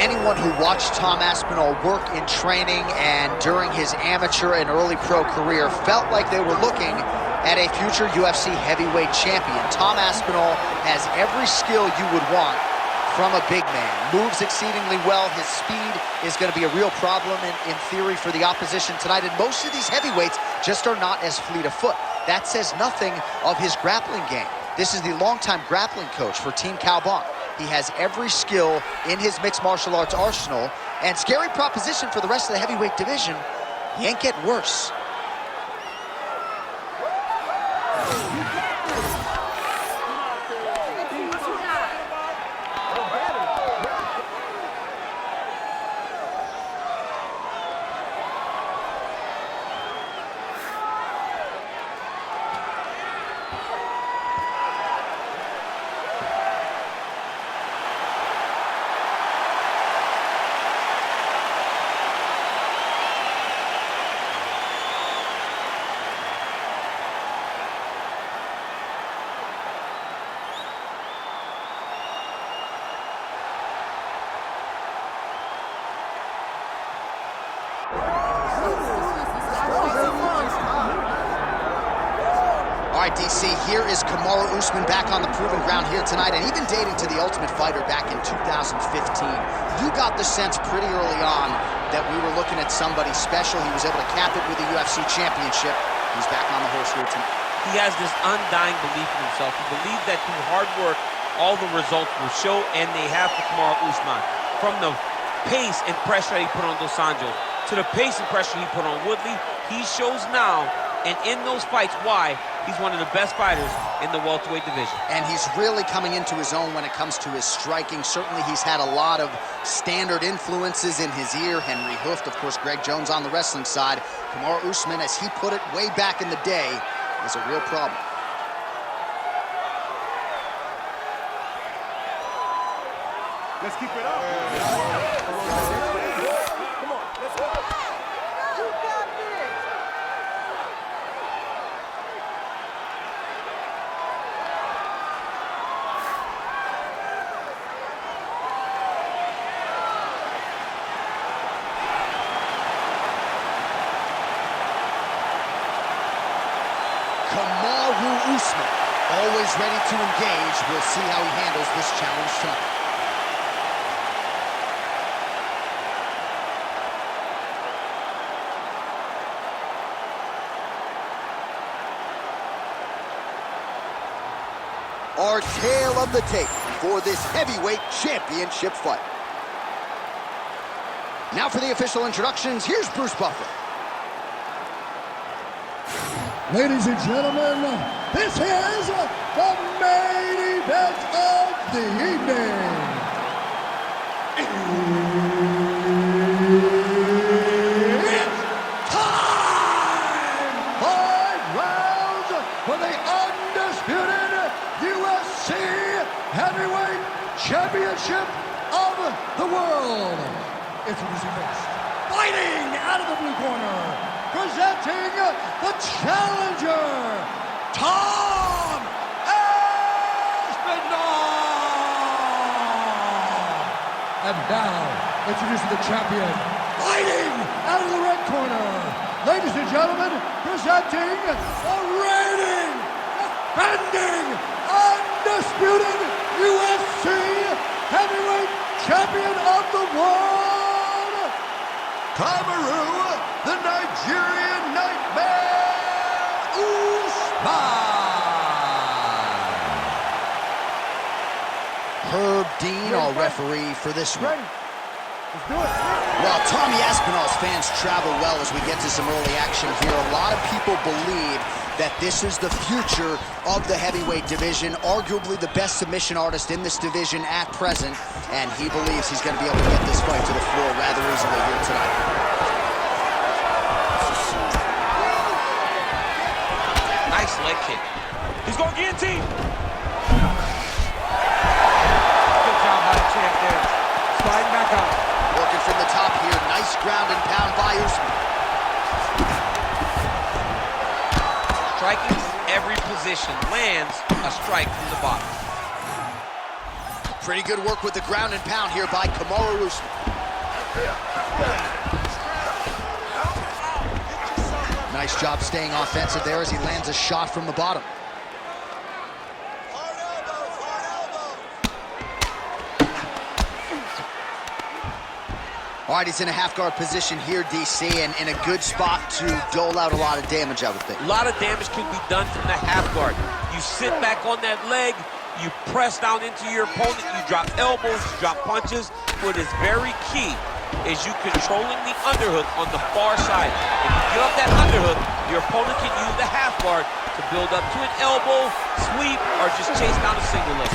anyone who watched Tom Aspinall work in training and during his amateur and early pro career felt like they were looking at a future UFC heavyweight champion. Tom Aspinall has every skill you would want from a big man. Moves exceedingly well. His speed is going to be a real problem in theory for the opposition tonight. And most of these heavyweights just are not as fleet of foot. That says nothing of his grappling game. This is the longtime grappling coach for Team Cowbon. He has every skill in his mixed martial arts arsenal. And scary proposition for the rest of the heavyweight division. He ain't getting worse. All right, DC, here is Kamaru Usman back on the proving ground here tonight, and even dating to the Ultimate Fighter back in 2015. You got the sense pretty early on that we were looking at somebody special. He was able to cap it with the UFC championship. He's back on the horse here tonight. He has this undying belief in himself. He believes that through hard work, all the results will show, and they have for Kamaru Usman. From the pace and pressure that he put on Dos Anjos to the pace and pressure he put on Woodley, he shows now, and in those fights, why he's one of the best fighters in the welterweight division. And he's really coming into his own when it comes to his striking. Certainly he's had a lot of standard influences in his ear. Henry Hooft, of course, Greg Jones on the wrestling side. Kamaru Usman, as he put it way back in the day, is a real problem. Let's keep it up. Come on, let's go. Kamaru Usman, always ready to engage. We'll see how he handles this challenge tonight. Our tale of the tape for this heavyweight championship fight. Now for the official introductions, here's Bruce Buffer. Ladies and gentlemen, this is the main event of the evening. It's time! 5 rounds for the undisputed UFC Heavyweight Championship of the world. Introducing first, fighting out of the blue corner, presenting the challenger, Tom Aspinall. And now, introducing the champion, fighting out of the red corner, ladies and gentlemen, presenting the reigning, defending, undisputed UFC Heavyweight Champion of the world, Kamaru, the Nigerian Nightmare, Usman. Herb Dean, our referee for this one. Let's do it. Well, Tommy Aspinall's fans travel well as we get to some early action here. A lot of people believe that this is the future of the heavyweight division, arguably the best submission artist in this division at present, and he believes he's going to be able to get this fight to the floor rather easily here tonight. Nice leg kick. He's going to guillotine. Good job by the champ there. Sliding back up. Working from the top here. Nice ground and pound by Usman. Striking from every position. Lands a strike from the bottom. Pretty good work with the ground and pound here by Kamaru Usman. Nice job staying offensive there as he lands a shot from the bottom. All right, he's in a half-guard position here, DC, and in a good spot to dole out a lot of damage, I would think. A lot of damage can be done from the half-guard. You sit back on that leg, you press down into your opponent, you drop elbows, you drop punches. What is very key is you controlling the underhook on the far side. If you give up that underhook, your opponent can use the half-guard to build up to an elbow, sweep, or just chase down a single leg.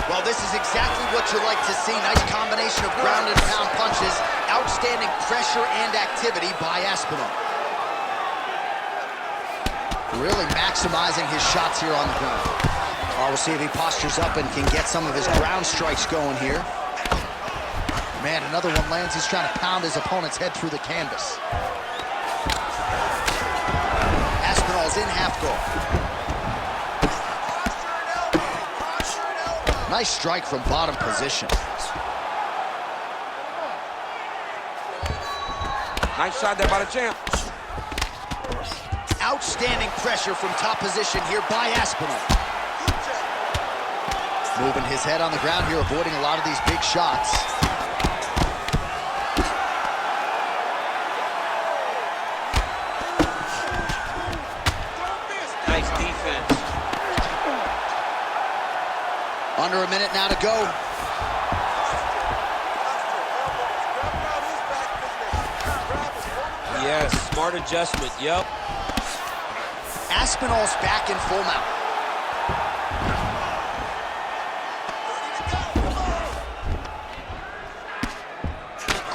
Well, this is exactly what you like to see. Nice combination of ground and pound punches. Outstanding pressure and activity by Aspinall. Really maximizing his shots here on the ground. Oh, we'll see if he postures up and can get some of his ground strikes going here. Man, another one lands. He's trying to pound his opponent's head through the canvas. Aspinall's in half guard. Nice strike from bottom position. Nice shot there by the champ. Outstanding pressure from top position here by Aspinall. Moving his head on the ground here, avoiding a lot of these big shots. Nice defense. Under a minute now to go. Yes, smart adjustment, yep. Aspinall's back in full mount.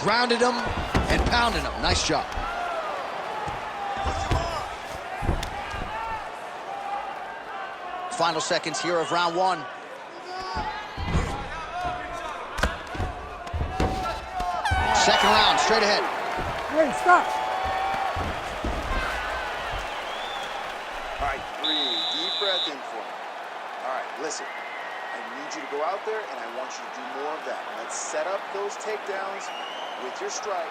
Grounded him and pounded him. Nice job. Final seconds here of round one. Second round, straight ahead. Hey, stop. All right, breathe. Deep breath in for me. All right, listen. I need you to go out there, and I want you to do more of that. Let's set up those takedowns with your strike.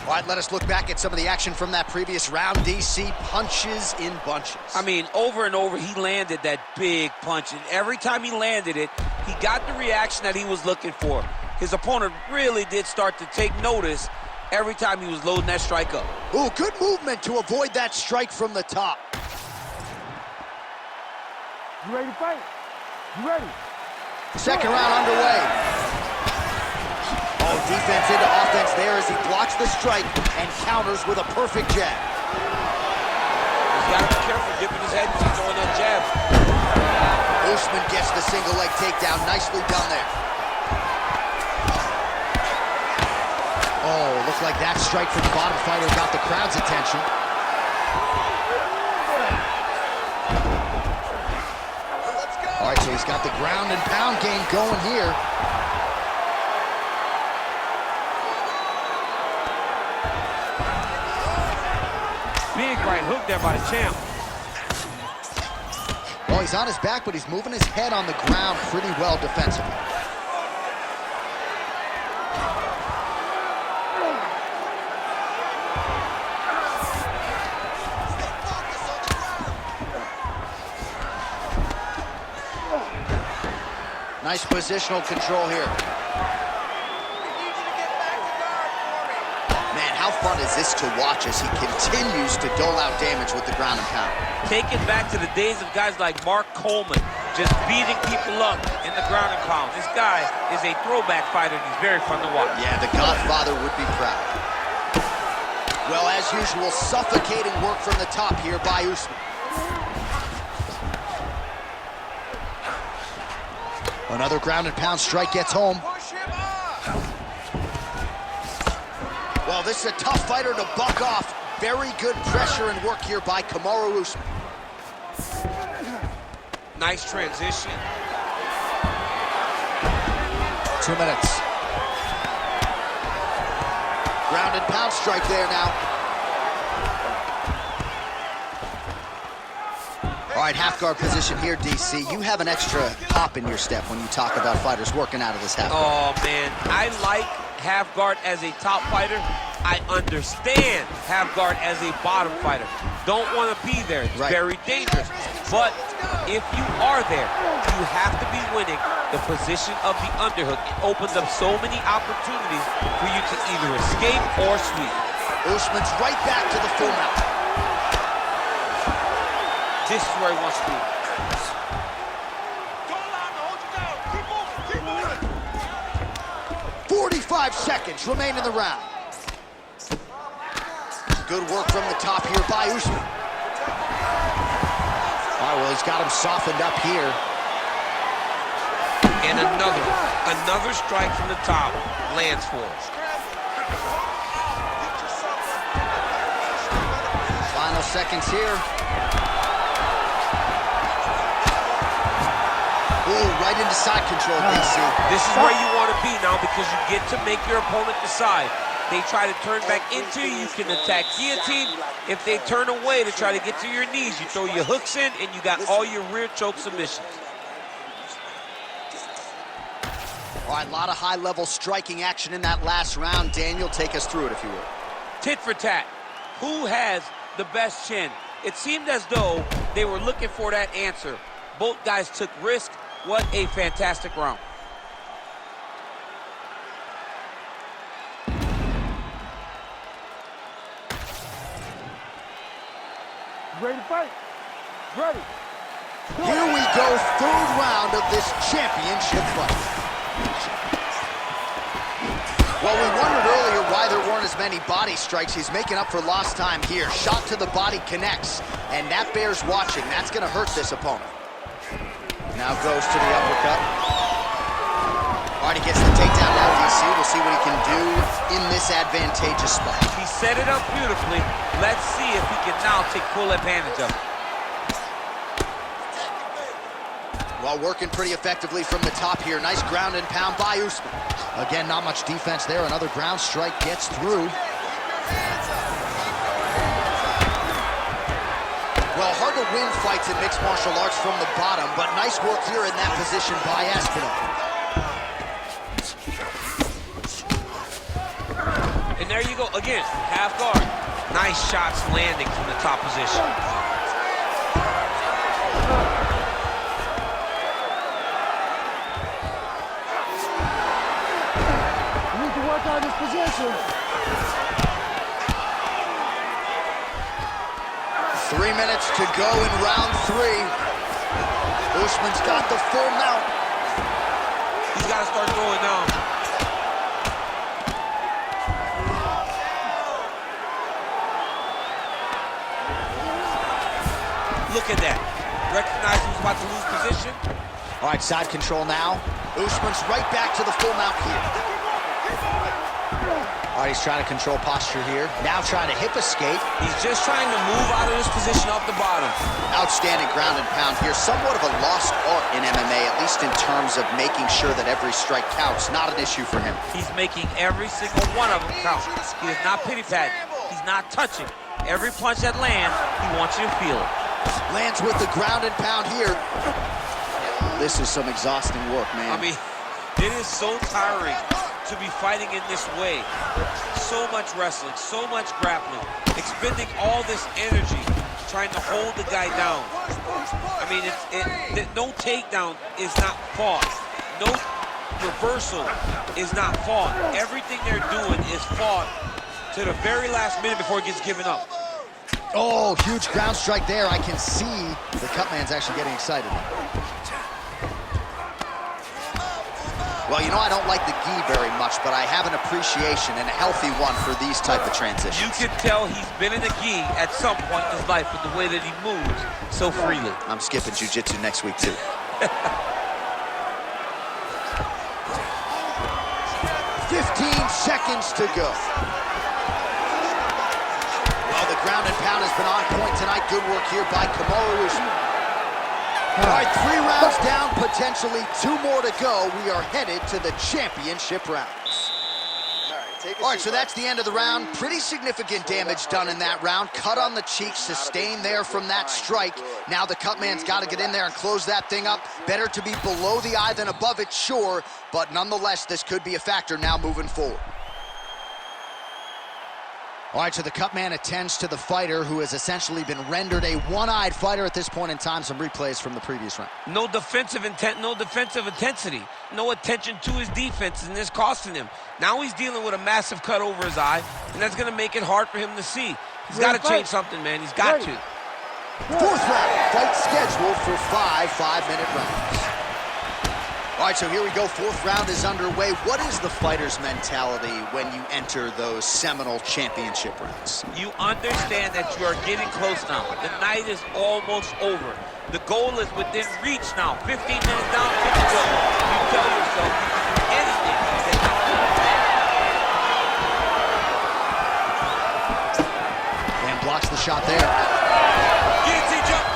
All right, let us look back at some of the action from that previous round. DC, punches in bunches. I mean, over and over, he landed that big punch, and every time he landed it, he got the reaction that he was looking for. His opponent really did start to take notice every time he was loading that strike up. Ooh, good movement to avoid that strike from the top. You ready to fight? You ready? Second round underway. Oh, defense into offense there as he blocks the strike and counters with a perfect jab. He's got to be careful dipping his head as he's throwing that jab. Usman gets the single leg takedown. Nicely done there. Oh, looked like that strike from the bottom fighter got the crowd's attention. All right, so he's got the ground and pound game going here. Big right hook there by the champ. Well, he's on his back, but he's moving his head on the ground pretty well defensively. Nice positional control here. Man, how fun is this to watch as he continues to dole out damage with the ground and pound. Take it back to the days of guys like Mark Coleman, just beating people up in the ground and pound. This guy is a throwback fighter, and he's very fun to watch. Yeah, the Godfather would be proud. Well, as usual, suffocating work from the top here by Usman. Another ground and pound strike gets home. Well, this is a tough fighter to buck off. Very good pressure and work here by Kamaru Usman. Nice transition. 2 minutes. Ground and pound strike there now. All right, half guard position here, DC. You have an extra hop in your step when you talk about fighters working out of this half guard. Oh, man. I like half guard as a top fighter. I understand half guard as a bottom fighter. Don't want to be there. It's very dangerous. But if you are there, you have to be winning the position of the underhook. It opens up so many opportunities for you to either escape or sweep. Usman's right back to the full mount. This is where he wants to be. 45 seconds remain in the round. Good work from the top here by Usman. All right, well, he's got him softened up here. And another strike from the top lands for him. Final seconds here. Ooh, right into side control, DC. This is where you want to be now because you get to make your opponent decide. They try to turn back into you, you can attack guillotine. If they turn away to try to get to your knees, you throw your hooks in and you got all your rear choke submissions. All right, a lot of high-level striking action in that last round. Daniel, take us through it, if you will. Tit for tat. Who has the best chin? It seemed as though they were looking for that answer. Both guys took risk. What a fantastic round. Ready to fight? Ready. Here we go, third round of this championship fight. Well, we wondered earlier why there weren't as many body strikes. He's making up for lost time here. Shot to the body connects, and that bears watching. That's going to hurt this opponent. Now goes to the uppercut. All right, he gets the takedown now, DC. We'll see what he can do in this advantageous spot. He set it up beautifully. Let's see if he can now take full advantage of it. Well, working pretty effectively from the top here. Nice ground and pound by Usman. Again, not much defense there. Another ground strike gets through. Well, hard to win fights in mixed martial arts from the bottom, but nice work here in that position by Aspinall. And there you go, again, half guard. Nice shots landing from the top position. You need to work on this position. 3 minutes to go in round 3. Usman's got the full mount. He's got to start throwing down. Look at that. Recognize he was about to lose position. All right, side control now. Usman's right back to the full mount here. All right, he's trying to control posture here. Now trying to hip escape. He's just trying to move out of this position off the bottom. Outstanding ground and pound here. Somewhat of a lost art in MMA, at least in terms of making sure that every strike counts. Not an issue for him. He's making every single one of them count. He is not pity-patting. He's not touching. Every punch that lands, he wants you to feel it. Lands with the ground and pound here. This is some exhausting work, man. I mean, it is so tiring to be fighting in this way. So much wrestling, so much grappling, expending all this energy trying to hold the guy down. I mean, no takedown is not fought. No reversal is not fought. Everything they're doing is fought to the very last minute before it gets given up. Oh, huge ground strike there. I can see the cut man's actually getting excited. Well, you know, I don't like the gi very much, but I have an appreciation and a healthy one for these type of transitions. You can tell he's been in the gi at some point in his life with the way that he moves so freely. I'm skipping jiu-jitsu next week, too. 15 seconds to go. Well, the ground and pound has been on point tonight. Good work here by Kamaru Usman. All right, 3 rounds down, potentially 2 more to go. We are headed to the championship rounds. All right, Take a All right, seat, so bud. that's the end of the round. Pretty significant damage done in that round. Cut on the cheek, sustained there from that strike. Now the cut man's got to get in there and close that thing up. Better to be below the eye than above it, sure, but nonetheless, this could be a factor now moving forward. All right, so the cut man attends to the fighter who has essentially been rendered a one-eyed fighter at this point in time. Some replays from the previous round. No defensive intent, no defensive intensity. No attention to his defense, and this costing him. Now he's dealing with a massive cut over his eye, and that's going to make it hard for him to see. He's got to change something, man. He's got to. Fourth round, fight scheduled for 5 5-minute rounds. All right, so here we go. Fourth round is underway. What is the fighter's mentality when you enter those seminal championship rounds? You understand that you are getting close now. The night is almost over. The goal is within reach now. 15 minutes down to the goal. You tell yourself you can do anything that you And blocks the shot there. guillotine jump.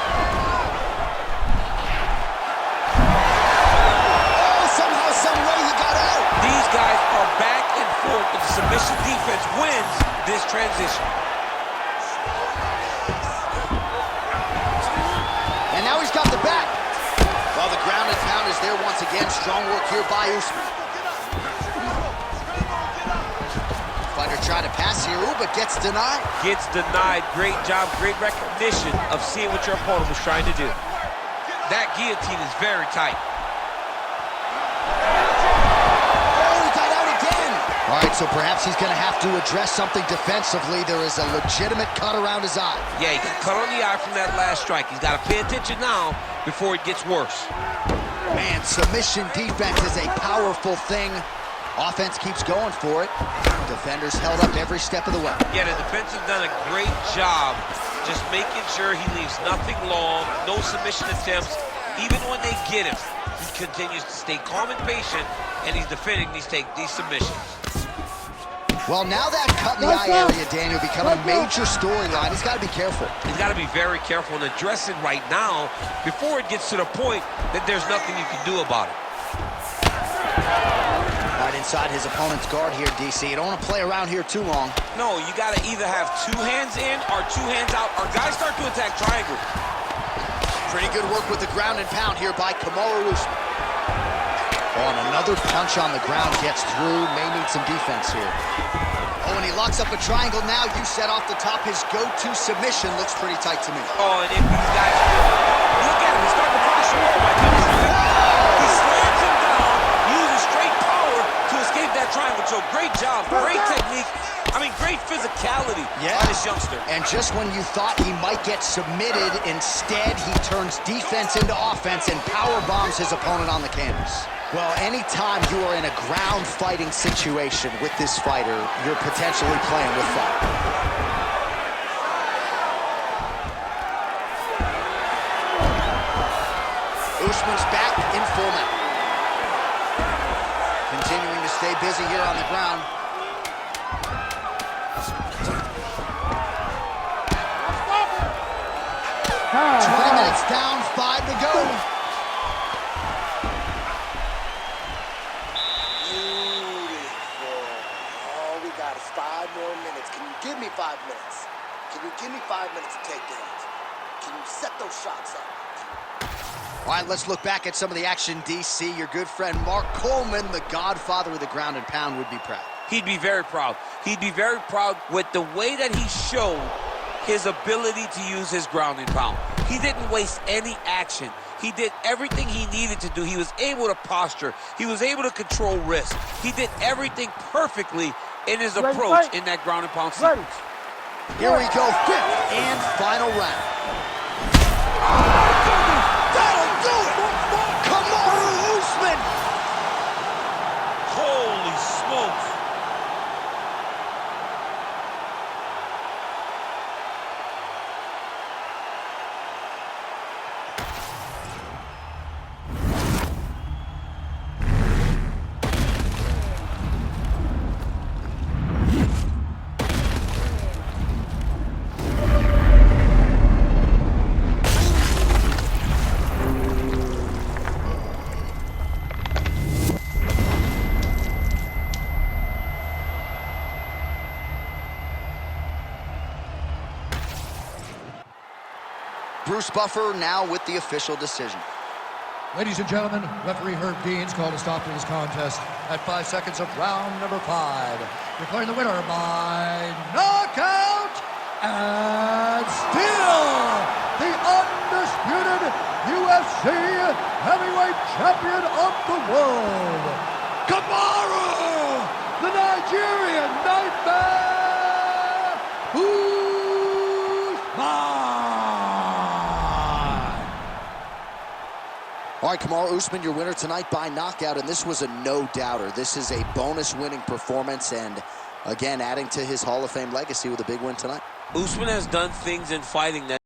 Somehow, some way he got out. These guys are back and forth, but the submission defense wins this transition. And now he's got the back. Well, the ground and pound is there once again. Strong work here by Usman. Fighter tried to pass here, ooh, but gets denied. Gets denied. Great job, great recognition of seeing what your opponent was trying to do. That guillotine is very tight. All right, so perhaps he's going to have to address something defensively. There is a legitimate cut around his eye. Yeah, he got cut on the eye from that last strike. He's got to pay attention now before it gets worse. Man, submission defense is a powerful thing. Offense keeps going for it. Defenders held up every step of the way. Yeah, the defense has done a great job just making sure he leaves nothing long, no submission attempts. Even when they get him, he continues to stay calm and patient, and he's defending these submissions. Well, now that cut in the eye area, Daniel, become a major storyline. He's got to be careful. He's got to be very careful and address it right now before it gets to the point that there's nothing you can do about it. Right inside his opponent's guard here, DC. You don't want to play around here too long. No, you got to either have 2 hands in or 2 hands out, or guys start to attack triangle. Pretty good work with the ground and pound here by Kamaru Usman. Oh, and another punch on the ground gets through. May need some defense here. Oh, and he locks up a triangle now. You set off the top. His go-to submission looks pretty tight to me. Oh, and if these guys look at him, he's starting to posture. Oh my goodness. He slams him down, uses straight power to escape that triangle. So great job, great technique. I mean, great physicality by this youngster. And just when you thought he might get submitted, instead he turns defense into offense and power bombs his opponent on the canvas. Well, anytime you are in a ground fighting situation with this fighter, you're potentially playing with fire. Usman's back in full mount. Continuing to stay busy here on the ground. 20 minutes down, 5 to go. Beautiful. All we got is 5 more minutes. Can you give me 5 minutes? Can you give me 5 minutes to take downs? Can you set those shots up? All right, let's look back at some of the action, DC. Your good friend Mark Coleman, the godfather of the ground and pound, would be proud. He'd be very proud. He'd be very proud with the way that he showed his ability to use his ground and pound. He didn't waste any action. He did everything he needed to do. He was able to posture. He was able to control risk. He did everything perfectly in his approach in that ground and pound sequence. Here we go, 5th and final round. That'll do it! Kamaru Usman! Holy smokes! Bruce Buffer now with the official decision. Ladies and gentlemen, referee Herb Dean's called a stop to this contest at 5 seconds of round number 5. Declaring the winner by knockout and still the undisputed UFC heavyweight champion of the world, Kamaru, the Nigerian Nightmare Usman. All right, Kamaru Usman, your winner tonight by knockout, and this was a no-doubter. This is a bonus-winning performance, and again, adding to his Hall of Fame legacy with a big win tonight. Usman has done things in fighting that